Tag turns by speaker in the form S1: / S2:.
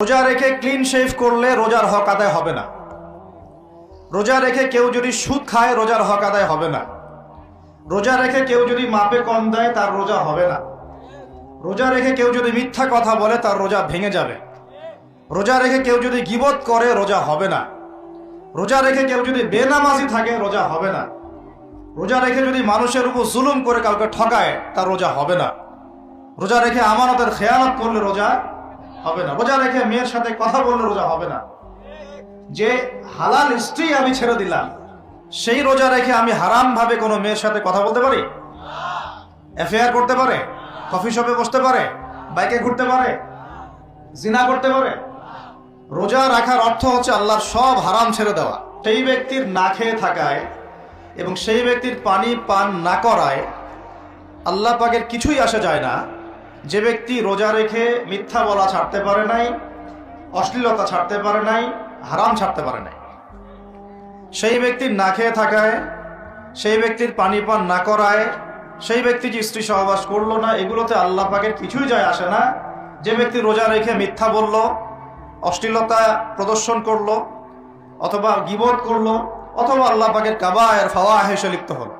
S1: রোজা রেখে clean shave করলে রোজার হক আদায় হবে না। রোজা রেখে কেউ যদি সুদ খায় রোজার হক আদায় হবে না। রোজা রেখে কেউ যদি মাপে কম দেয় তার রোজা হবে না। রোজা রেখে কেউ যদি মিথ্যা কথা বলে তার রোজা ভেঙে যাবে। রোজা রেখে কেউ যদি গীবত করে রোজা হবে না। রোজা রেখে কেউ যদি বেনামাজি থাকে রোজা হবে না। রোজা রেখে যদি মানুষের উপর জুলুম করে কাউকে ঠকায় তার রোজা হবে না। রোজা রেখে আমানতের খেয়ানত করলে রোজা হবে না। রোজা রেখে মেয়ের সাথে কথা বললে রোজা হবে না। যে হালাল স্ত্রী আমি ছেড়ে দিলাম সেই রোজা রেখে আমি হারাম ভাবে কোনো মেয়ের সাথে কথা বলতে পারি? অ্যাফেয়ার করতে পারে? কফি শপে বসতে পারে? বাইকে ঘুরতে পারে? জিনা করতে পারে? রোজা রাখার অর্থ হচ্ছে আল্লাহর সব হারাম ছেড়ে দেওয়া। সেই ব্যক্তির না খেয়ে থাকায় এবং সেই ব্যক্তির পানি পান না করায় আল্লাহ পাকের কিছুই আসে যায় না। যে ব্যক্তি রোজা রেখে মিথ্যা বলা ছাড়তে পারে নাই, অশ্লীলতা ছাড়তে পারে নাই, হারাম ছাড়তে পারে নাই, সেই ব্যক্তির না খেয়ে থাকায়, সেই ব্যক্তির পানি পান না করায়, সেই ব্যক্তি যে স্ত্রী সহবাস করলো না, এগুলোতে আল্লাহ পাকের কিছুই যায় আসে না। যে ব্যক্তি রোজা রেখে মিথ্যা বলল, অশ্লীলতা প্রদর্শন করলো, অথবা গীবত করলো, অথবা আল্লাহ পাকের কাবায়ের ফাওয়াহিশে লিপ্ত হলো,